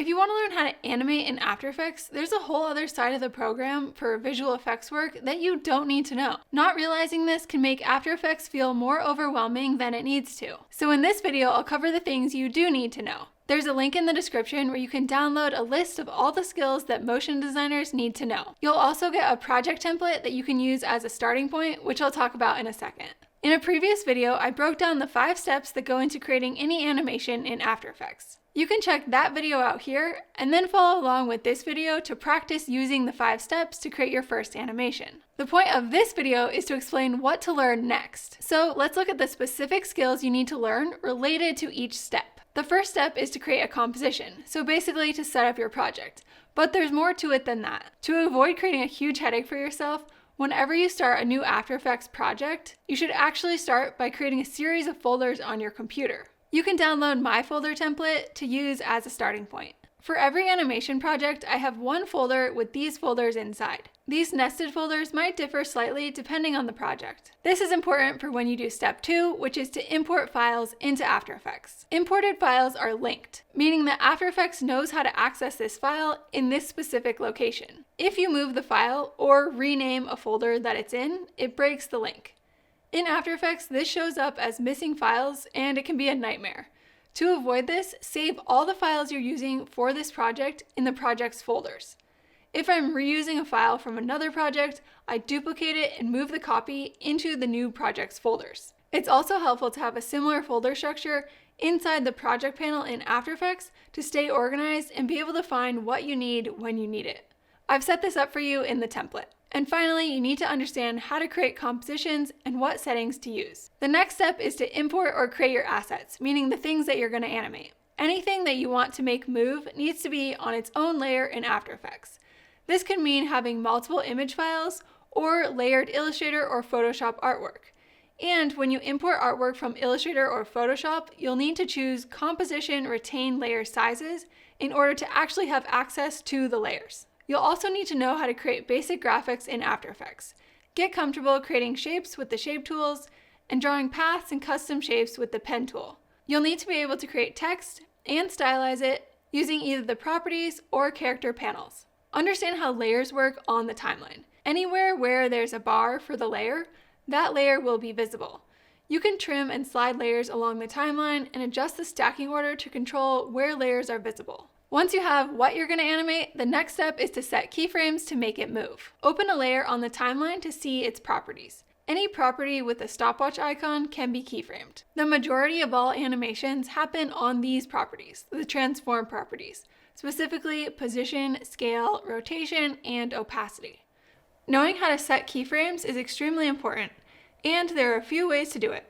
If you want to learn how to animate in After Effects, there's a whole other side of the program for visual effects work that you don't need to know. Not realizing this can make After Effects feel more overwhelming than it needs to. So in this video, I'll cover the things you do need to know. There's a link in the description where you can download a list of all the skills that motion designers need to know. You'll also get a project template that you can use as a starting point, which I'll talk about in a second. In a previous video, I broke down the 5 steps that go into creating any animation in After Effects. You can check that video out here, and then follow along with this video to practice using the 5 steps to create your first animation. The point of this video is to explain what to learn next. So let's look at the specific skills you need to learn related to each step. The first step is to create a composition, so basically to set up your project. But there's more to it than that. To avoid creating a huge headache for yourself, whenever you start a new After Effects project, you should actually start by creating a series of folders on your computer. You can download my folder template to use as a starting point. For every animation project, I have one folder with these folders inside. These nested folders might differ slightly depending on the project. This is important for when you do step 2, which is to import files into After Effects. Imported files are linked, meaning that After Effects knows how to access this file in this specific location. If you move the file or rename a folder that it's in, it breaks the link. In After Effects, this shows up as missing files, and it can be a nightmare. To avoid this, save all the files you're using for this project in the project's folders. If I'm reusing a file from another project, I duplicate it and move the copy into the new project's folders. It's also helpful to have a similar folder structure inside the project panel in After Effects to stay organized and be able to find what you need when you need it. I've set this up for you in the template. And finally, you need to understand how to create compositions and what settings to use. The next step is to import or create your assets, meaning the things that you're going to animate. Anything that you want to make move needs to be on its own layer in After Effects. This can mean having multiple image files or layered Illustrator or Photoshop artwork. And when you import artwork from Illustrator or Photoshop, you'll need to choose Composition Retain Layer Sizes in order to actually have access to the layers. You'll also need to know how to create basic graphics in After Effects. Get comfortable creating shapes with the shape tools and drawing paths and custom shapes with the pen tool. You'll need to be able to create text and stylize it using either the properties or character panels. Understand how layers work on the timeline. Anywhere where there's a bar for the layer, that layer will be visible. You can trim and slide layers along the timeline and adjust the stacking order to control where layers are visible. Once you have what you're going to animate, the next step is to set keyframes to make it move. Open a layer on the timeline to see its properties. Any property with a stopwatch icon can be keyframed. The majority of all animations happen on these properties, the transform properties, specifically position, scale, rotation, and opacity. Knowing how to set keyframes is extremely important, and there are a few ways to do it.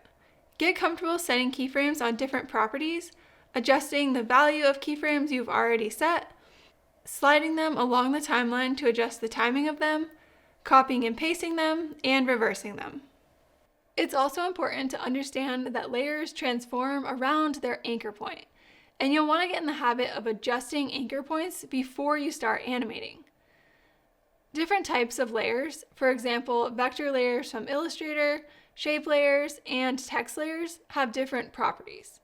Get comfortable setting keyframes on different properties, adjusting the value of keyframes you've already set, sliding them along the timeline to adjust the timing of them, copying and pasting them, and reversing them. It's also important to understand that layers transform around their anchor point, and you'll want to get in the habit of adjusting anchor points before you start animating. Different types of layers, for example, vector layers from Illustrator, shape layers, and text layers, have different properties.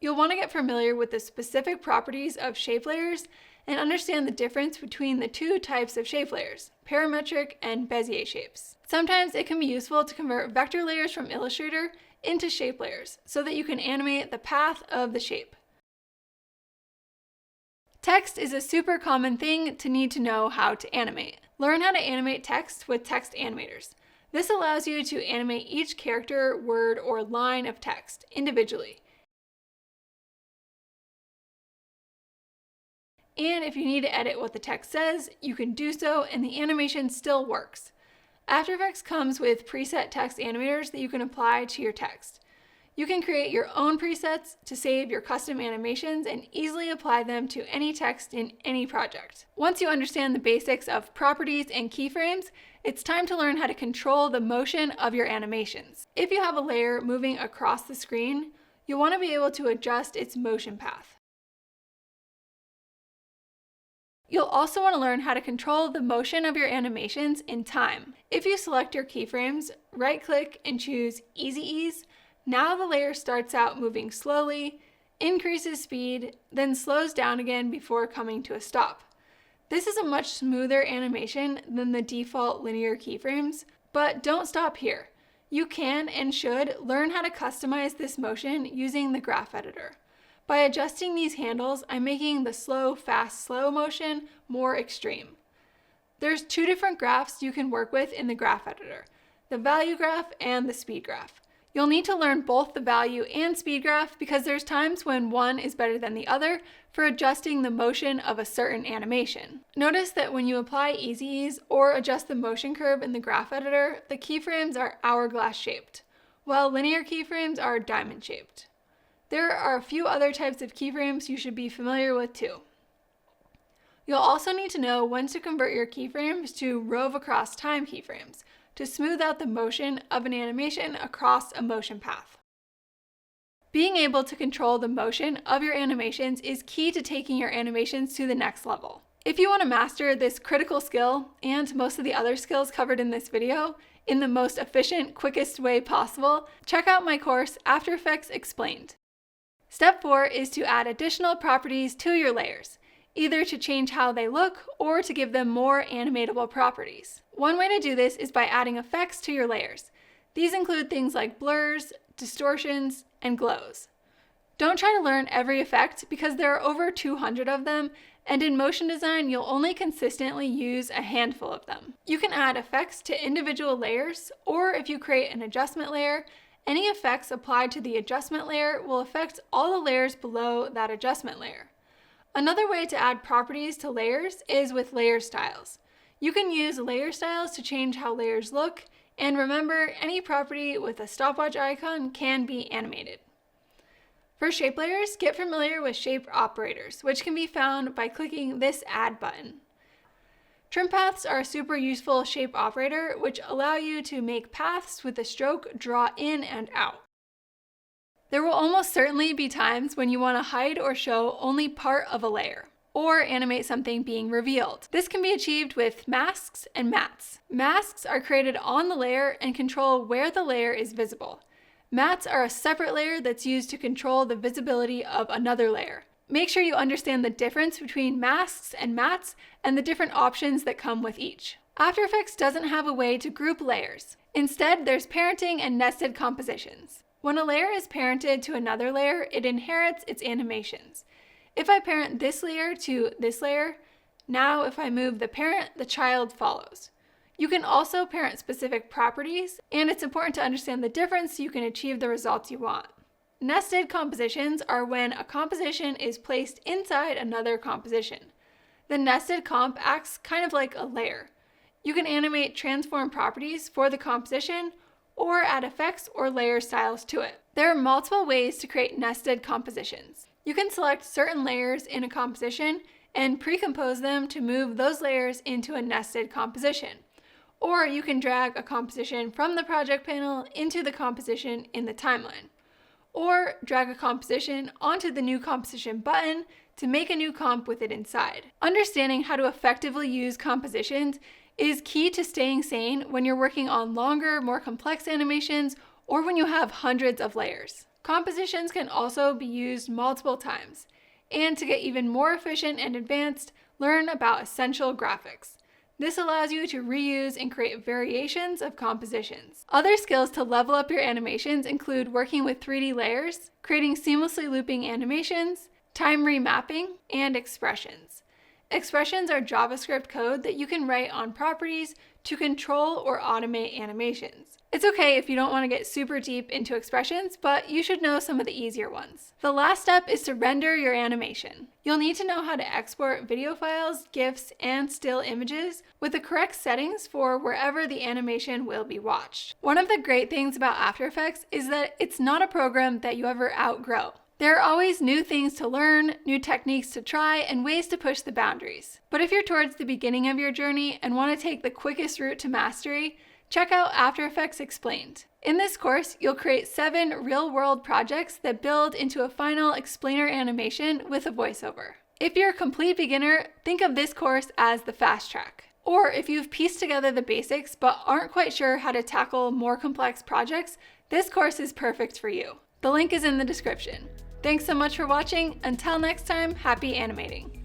You'll want to get familiar with the specific properties of shape layers and understand the difference between the 2 types of shape layers, parametric and Bezier shapes. Sometimes it can be useful to convert vector layers from Illustrator into shape layers so that you can animate the path of the shape. Text is a super common thing to need to know how to animate. Learn how to animate text with text animators. This allows you to animate each character, word, or line of text individually. And if you need to edit what the text says, you can do so and the animation still works. After Effects comes with preset text animators that you can apply to your text. You can create your own presets to save your custom animations and easily apply them to any text in any project. Once you understand the basics of properties and keyframes, it's time to learn how to control the motion of your animations. If you have a layer moving across the screen, you'll want to be able to adjust its motion path. You'll also want to learn how to control the motion of your animations in time. If you select your keyframes, right-click and choose Easy Ease, now the layer starts out moving slowly, increases speed, then slows down again before coming to a stop. This is a much smoother animation than the default linear keyframes, but don't stop here. You can and should learn how to customize this motion using the graph editor. By adjusting these handles, I'm making the slow, fast, slow motion more extreme. There's two different graphs you can work with in the graph editor, the value graph and the speed graph. You'll need to learn both the value and speed graph because there's times when one is better than the other for adjusting the motion of a certain animation. Notice that when you apply easy ease or adjust the motion curve in the graph editor, the keyframes are hourglass shaped, while linear keyframes are diamond shaped. There are a few other types of keyframes you should be familiar with too. You'll also need to know when to convert your keyframes to rove across time keyframes to smooth out the motion of an animation across a motion path. Being able to control the motion of your animations is key to taking your animations to the next level. If you want to master this critical skill and most of the other skills covered in this video in the most efficient, quickest way possible, check out my course, After Effects Explained. Step 4 is to add additional properties to your layers, either to change how they look or to give them more animatable properties. One way to do this is by adding effects to your layers. These include things like blurs, distortions, and glows. Don't try to learn every effect because there are over 200 of them, and in motion design, you'll only consistently use a handful of them. You can add effects to individual layers, or if you create an adjustment layer, any effects applied to the adjustment layer will affect all the layers below that adjustment layer. Another way to add properties to layers is with layer styles. You can use layer styles to change how layers look, and remember, any property with a stopwatch icon can be animated. For shape layers, get familiar with shape operators, which can be found by clicking this Add button. Trim paths are a super useful shape operator, which allow you to make paths with the stroke draw in and out. There will almost certainly be times when you want to hide or show only part of a layer, or animate something being revealed. This can be achieved with masks and mats. Masks are created on the layer and control where the layer is visible. Mats are a separate layer that's used to control the visibility of another layer. Make sure you understand the difference between masks and mats and the different options that come with each. After Effects doesn't have a way to group layers. Instead, there's parenting and nested compositions. When a layer is parented to another layer, it inherits its animations. If I parent this layer to this layer, now if I move the parent, the child follows. You can also parent specific properties, and it's important to understand the difference so you can achieve the results you want. Nested compositions are when a composition is placed inside another composition. The nested comp acts kind of like a layer. You can animate transform properties for the composition or add effects or layer styles to it. There are multiple ways to create nested compositions. You can select certain layers in a composition and pre-compose them to move those layers into a nested composition. Or you can drag a composition from the project panel into the composition in the timeline. Or drag a composition onto the new composition button to make a new comp with it inside. Understanding how to effectively use compositions is key to staying sane when you're working on longer, more complex animations or when you have hundreds of layers. Compositions can also be used multiple times. And to get even more efficient and advanced, learn about essential graphics. This allows you to reuse and create variations of compositions. Other skills to level up your animations include working with 3D layers, creating seamlessly looping animations, time remapping, and expressions. Expressions are JavaScript code that you can write on properties to control or automate animations. It's okay if you don't want to get super deep into expressions, but you should know some of the easier ones. The last step is to render your animation. You'll need to know how to export video files, GIFs, and still images with the correct settings for wherever the animation will be watched. One of the great things about After Effects is that it's not a program that you ever outgrow. There are always new things to learn, new techniques to try, and ways to push the boundaries. But if you're towards the beginning of your journey and want to take the quickest route to mastery, check out After Effects Explained. In this course, you'll create 7 real-world projects that build into a final explainer animation with a voiceover. If you're a complete beginner, think of this course as the fast track. Or if you've pieced together the basics but aren't quite sure how to tackle more complex projects, this course is perfect for you. The link is in the description. Thanks so much for watching. Until next time, happy animating.